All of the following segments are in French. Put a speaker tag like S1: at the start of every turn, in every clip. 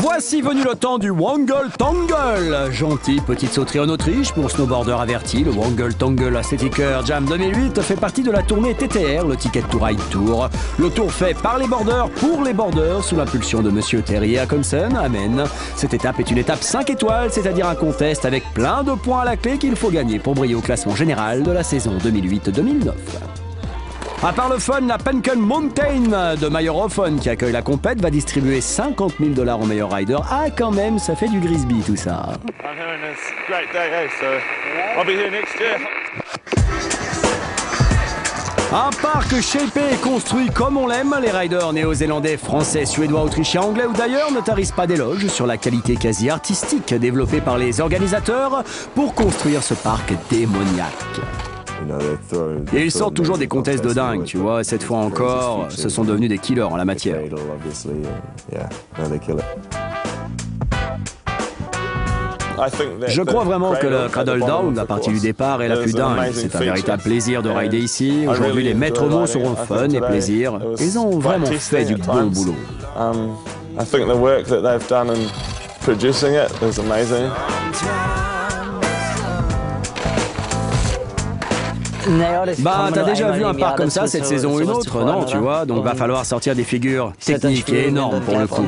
S1: Voici venu le temps du Wangle Tangle. Gentille petite sauterie en Autriche pour snowboarder averti. Le Wangle Tangle Aesthetiker Jam 2008 fait partie de la tournée TTR, le Ticket to Ride Tour. Le tour fait par les boarders pour les boarders sous l'impulsion de Monsieur Terry Akonsen. Amen. Cette étape est une étape 5 étoiles, c'est-à-dire un contest avec plein de points à la clé qu'il faut gagner pour briller au classement général de la saison 2008-2009. À part le fun, la Penken Mountain de Mayerofen qui accueille la compète va distribuer 50 000 $ au meilleur rider. Ah, quand même, ça fait du Grisby tout ça. Un parc shapé et construit comme on l'aime, les riders néo-zélandais, français, suédois, autrichiens, anglais ou d'ailleurs ne tarissent pas d'éloges sur la qualité quasi artistique développée par les organisateurs pour construire ce parc démoniaque. Et ils sortent toujours des contests de dingue, tu vois, cette fois encore, ce sont devenus des killers en la matière. Je crois vraiment que le Cradle Down, la partie du départ, est la plus dingue. C'est un véritable plaisir de rider ici. Aujourd'hui, les maîtres mots seront fun et plaisir. Ils ont vraiment fait du bon boulot. Bah, t'as déjà vu un parc comme ça cette saison ou une autre, non, tu vois? Donc va falloir sortir des figures techniques et énormes pour le coup.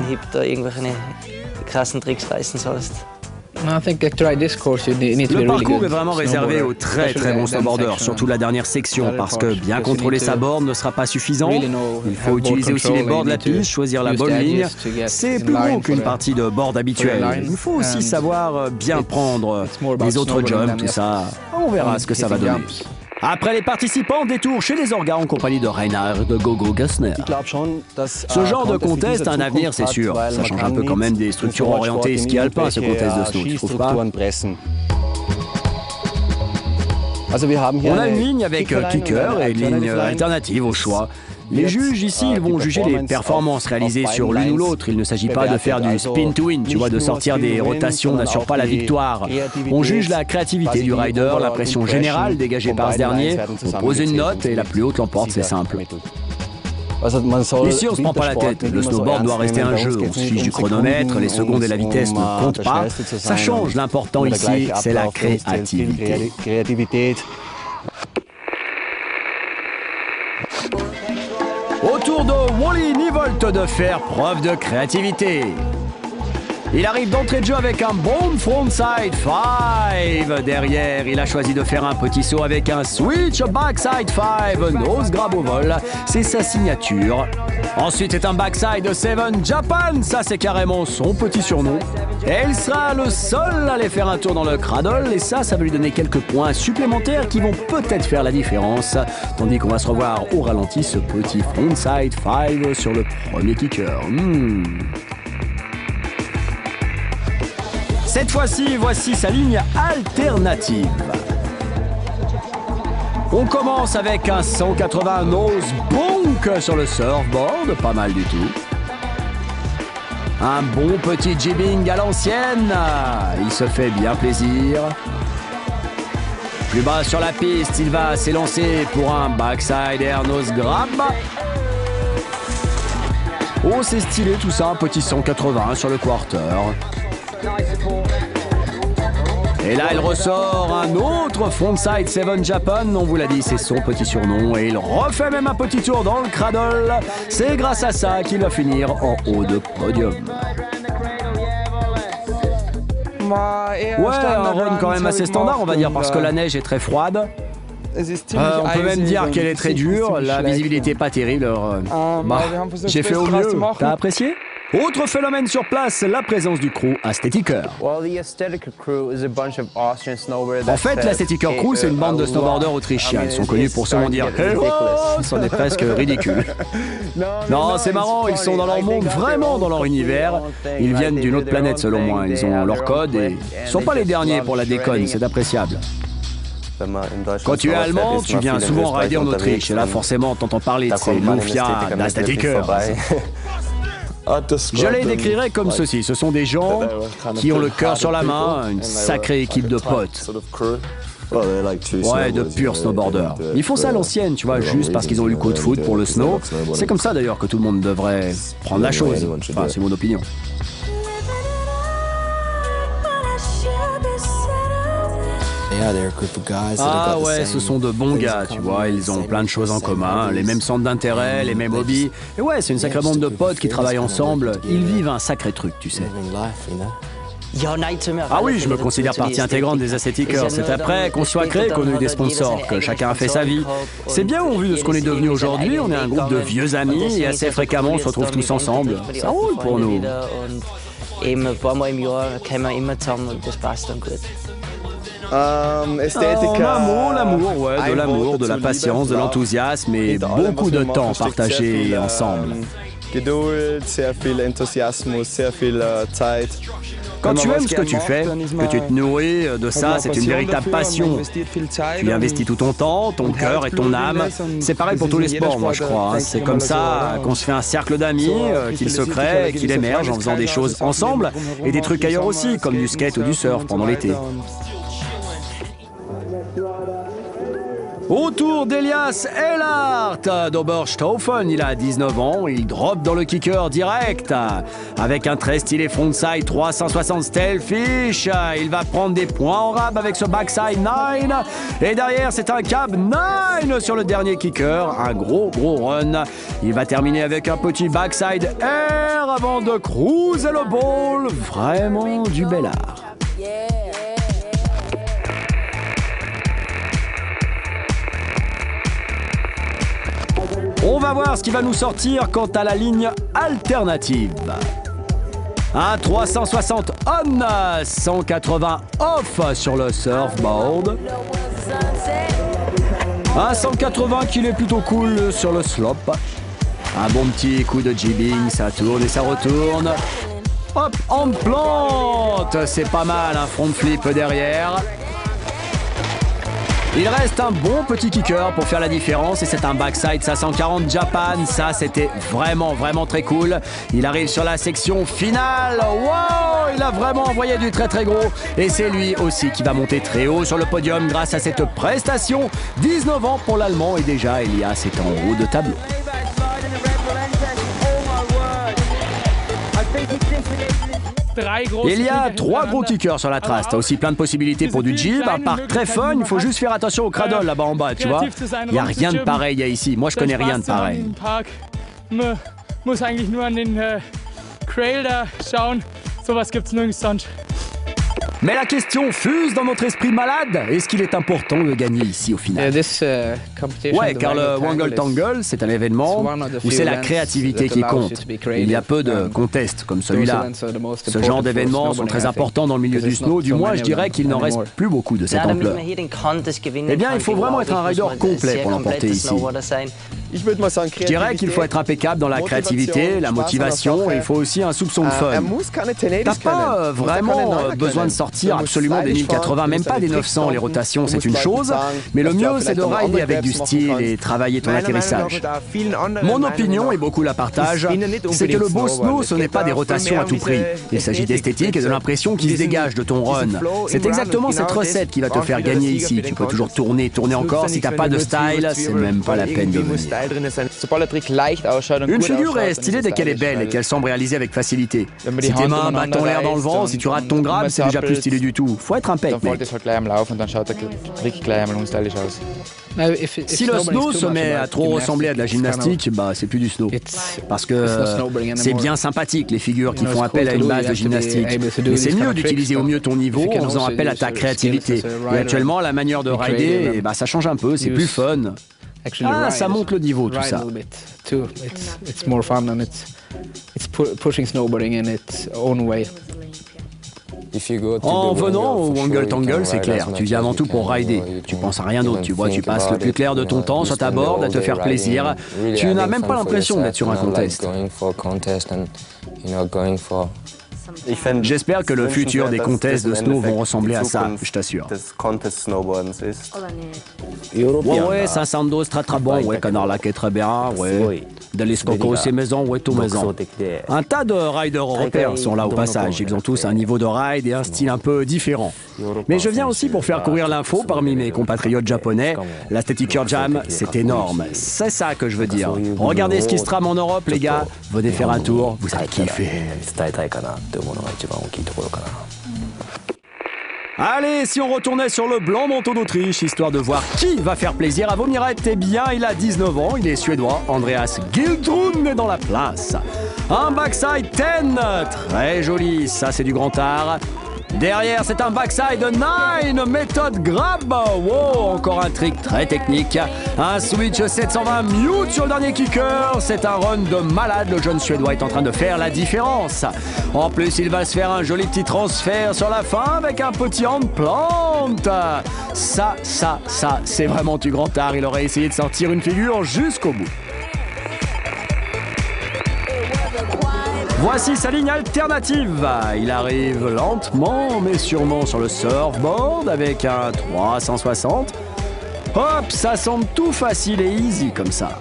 S1: Le parcours est vraiment réservé aux très bons snowboarders, surtout la dernière section, parce que bien contrôler sa board ne sera pas suffisant. Il faut utiliser aussi les boards de la piste, choisir la bonne ligne. C'est plus gros qu'une partie de board habituelle. Il faut aussi savoir bien prendre les autres jumps, tout ça. On verra ce que ça va donner. Après les participants, détour chez les orgas en compagnie de Reinhard de Gogo Gassner. Ce genre de contest a un avenir, c'est sûr. Ça change un peu quand même des structures orientées ski alpin, ce contest de snow, tu trouves pas? On a une ligne avec kicker et une ligne alternative au choix. Les juges ici, ils vont juger les performances réalisées sur l'une ou l'autre. Il ne s'agit pas de faire du spin to win, tu vois, de sortir des rotations n'assure pas la victoire. On juge la créativité du rider, la pression générale dégagée par ce dernier. On pose une note et la plus haute l'emporte, c'est simple. Ici, on se prend pas la tête. Le snowboard doit rester un jeu. On se fiche du chronomètre, les secondes et la vitesse ne comptent pas. Ça change. L'important ici, c'est la créativité. Au tour de Wally Nivolt de faire preuve de créativité. Il arrive d'entrée de jeu avec un bon frontside 5. Derrière, il a choisi de faire un petit saut avec un switch backside 5, nose grab au vol. C'est sa signature. Ensuite, c'est un backside 7 Japan. Ça, c'est carrément son petit surnom. Et il sera le seul à aller faire un tour dans le cradle. Et ça va lui donner quelques points supplémentaires qui vont peut-être faire la différence. Tandis qu'on va se revoir au ralenti ce petit frontside 5 sur le premier kicker. Cette fois-ci, voici sa ligne alternative. On commence avec un 180 nose bonk sur le surfboard, pas mal du tout. Un bon petit jibbing à l'ancienne, il se fait bien plaisir. Plus bas sur la piste, il va s'élancer pour un backside air nose grab. Oh, c'est stylé tout ça, un petit 180 sur le quarter. Et là, il ressort un autre frontside 7 Japan. On vous l'a dit, c'est son petit surnom. Et il refait même un petit tour dans le cradle. C'est grâce à ça qu'il va finir en haut de podium. Ouais, un run quand même assez standard, on va dire, parce que la neige est très froide. On peut même dire qu'elle est très dure. La visibilité n'est pas terrible. J'ai fait au mieux. T'as apprécié ? Autre phénomène sur place, la présence du crew Aesthetiker. En fait, l'Aesthetiker Crew, c'est une bande de snowboarders autrichiens. Ils sont connus pour souvent dire « Hello !» C'en est presque ridicule. Non, c'est marrant, ils sont dans leur monde, vraiment dans leur univers. Ils viennent d'une autre planète selon moi. Ils ont leur code et ils sont pas les derniers pour la déconne, c'est appréciable. Quand tu es allemand, tu viens souvent rider en Autriche. Et là, forcément, t'entends parler de ces Lufia d'Aesthetiker. Je les décrirais comme ceci. Ce sont des gens qui ont le cœur sur la main, une sacrée équipe de potes. Ouais, de purs snowboarders. Ils font ça à l'ancienne, tu vois, juste parce qu'ils ont eu le coup de foot pour le snow. C'est comme ça d'ailleurs que tout le monde devrait prendre la chose. Enfin, c'est mon opinion. Ah ouais, ce sont de bons gars, tu vois, ils ont plein de choses en commun, les mêmes centres d'intérêt, les mêmes hobbies. Et ouais, c'est une sacrée bande de potes qui travaillent ensemble, ils vivent un sacré truc, tu sais. Ah oui, je me considère partie intégrante des Ascetiqueurs. C'est après qu'on soit créé qu'on a eu des sponsors, que chacun a fait sa vie. C'est bien au vu de ce qu'on est devenu aujourd'hui, on est un groupe de vieux amis et assez fréquemment on se retrouve tous ensemble. Ça roule pour nous. L'amour, ouais, de l'amour, de la patience, de l'enthousiasme et beaucoup de temps partagé ensemble. Quand tu aimes ce que tu fais, que tu te nourris de ça, c'est une véritable passion. Tu y investis tout ton temps, ton cœur et ton âme. C'est pareil pour tous les sports, moi je crois. Hein. C'est comme ça qu'on se fait un cercle d'amis, qu'il se crée, qu'il émerge en faisant des choses ensemble et des trucs ailleurs aussi, comme du skate ou du surf pendant l'été. Autour d'Elias Ehlert d'Oberstaufen, il a 19 ans, il drop dans le kicker direct. Avec un très stylé frontside 360 Stalefish, il va prendre des points en rab avec ce backside 9. Et derrière, c'est un cab 9 sur le dernier kicker, un gros run. Il va terminer avec un petit backside air avant de cruiser le ball. Vraiment du bel art. On va voir ce qui va nous sortir quant à la ligne alternative. Un 360 on, 180 off sur le surfboard. Un 180 qui est plutôt cool sur le slope. Un bon petit coup de jibbing, ça tourne et ça retourne. Hop, on plante, c'est pas mal, un front flip derrière. Il reste un bon petit kicker pour faire la différence et c'est un backside 540 Japan. Ça, c'était vraiment très cool. Il arrive sur la section finale. Wow, il a vraiment envoyé du très gros. Et c'est lui aussi qui va monter très haut sur le podium grâce à cette prestation. 19 ans pour l'Allemand et déjà Elias est en haut de tableau. Il y a 3 gros kickers sur la trace. T'as aussi plein de possibilités pour du jib. Un parc très fun. Il faut juste faire attention au cradle là-bas en bas, tu vois. Il n'y a rien de pareil ici. Moi, je connais rien de pareil. Mais la question fuse dans notre esprit malade. Est-ce qu'il est important de gagner ici au final? Ouais, car le Wangle Tangle, c'est un événement où c'est la créativité qui compte. Il y a peu de contests comme celui-là. Ce genre d'événements sont très importants dans le milieu du snow. Du moins, je dirais qu'il n'en reste plus beaucoup de cette ampleur. Eh bien, il faut vraiment être un rider complet pour l'emporter ici. Je dirais qu'il faut être impeccable dans la créativité, la motivation et il faut aussi un soupçon de fun. T'as pas vraiment besoin de sortir absolument des 1080, même pas des 900. Les rotations, c'est une chose, mais le mieux, c'est de rider avec du style et travailler ton atterrissage. Mon opinion, et beaucoup la partagent, c'est que le beau snow, ce n'est pas des rotations à tout prix. Il s'agit d'esthétique et de l'impression qui se dégage de ton run. C'est exactement cette recette qui va te faire gagner ici. Tu peux toujours tourner encore. Si t'as pas de style, c'est même pas la peine de venir. Une figure est stylée dès qu'elle est belle et qu'elle semble réalisée avec facilité. Si tes mains battent en l'air dans le vent, si tu rates ton grab, c'est déjà plus stylé du tout. Faut être un pec, mec. Si le snow se met à trop ressembler à de la gymnastique, bah c'est plus du snow. Parce que c'est bien sympathique les figures qui font appel à une base de gymnastique. Mais c'est mieux d'utiliser au mieux ton niveau en faisant appel à ta créativité. Et actuellement, la manière de rider, bah, ça change un peu, c'est plus fun. Ah, ça monte le niveau, tout ça. En venant au Wangle Tangle, c'est clair, tu viens avant tout pour rider. Tu penses à rien d'autre, tu vois, tu passes le plus clair de ton temps sur ta board à te faire plaisir. Tu n'as même pas l'impression d'être sur un contest. J'espère que le futur des contests de snow vont ressembler à ça, je t'assure. Ouais, Saint-Sando, Stratrabon, ouais, Canarlac est très bien, ouais. Daliscoco, c'est maison, ouais, tout maison. Un tas de riders européens sont là au passage. Ils ont tous un niveau de ride et un style un peu différent. Mais je viens aussi pour faire courir l'info parmi mes compatriotes japonais. La Static Jam, c'est énorme. C'est ça que je veux dire. Regardez ce qui se trame en Europe, les gars. Venez faire un tour, vous allez kiffer. Allez, si on retournait sur le blanc manteau d'Autriche, histoire de voir qui va faire plaisir à vos mirettes, eh bien, il a 19 ans, il est suédois, Andreas Giltrun est dans la place. Un backside 10, très joli, ça c'est du grand art. Derrière, c'est un backside 9, méthode grab. Wow, encore un trick très technique. Un switch 720 mute sur le dernier kicker. C'est un run de malade. Le jeune Suédois est en train de faire la différence. En plus, il va se faire un joli petit transfert sur la fin avec un petit hand plant. Ça, c'est vraiment du grand art. Il aurait essayé de sortir une figure jusqu'au bout. Voici sa ligne alternative. Il arrive lentement mais sûrement sur le surfboard avec un 360. Hop, ça semble tout facile et easy comme ça.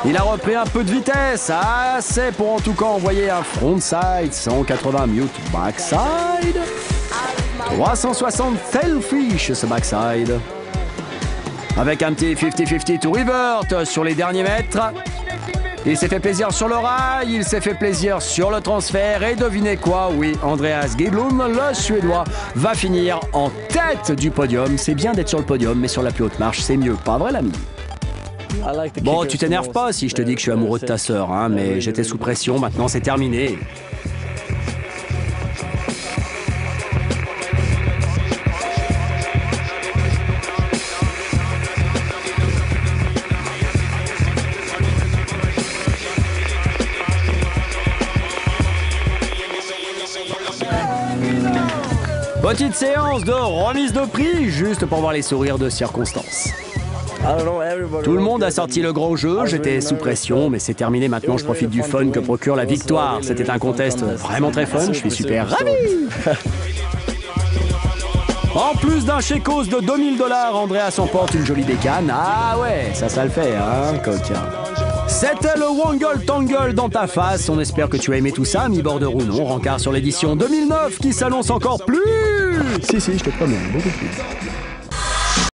S1: Il a repris un peu de vitesse, assez pour en tout cas envoyer un frontside 180 mute backside. 360 tailfish ce backside. Avec un petit 50-50 to revert sur les derniers mètres. Il s'est fait plaisir sur le rail, il s'est fait plaisir sur le transfert et devinez quoi, oui, Andreas Gidlund, le Suédois, va finir en tête du podium. C'est bien d'être sur le podium, mais sur la plus haute marche, c'est mieux, pas vrai l'ami? Bon, tu t'énerves pas si je te dis que je suis amoureux de ta sœur, hein, mais j'étais sous pression, maintenant c'est terminé. Petite séance de remise de prix, juste pour voir les sourires de circonstance. Tout le monde a sorti le grand jeu, j'étais sous pression, mais c'est terminé maintenant, je profite du fun que procure la victoire. C'était un contest vraiment très fun, je suis super ravi. En plus d'un chécos de 2000 $, Andreas emporte une jolie bécane. Ah ouais, ça le fait, hein, coquin. C'était le Wongle Tangle dans ta face. On espère que tu as aimé tout ça, mi-border ou non. Rencard sur l'édition 2009 qui s'annonce encore plus. Si, je te promets, beaucoup plus.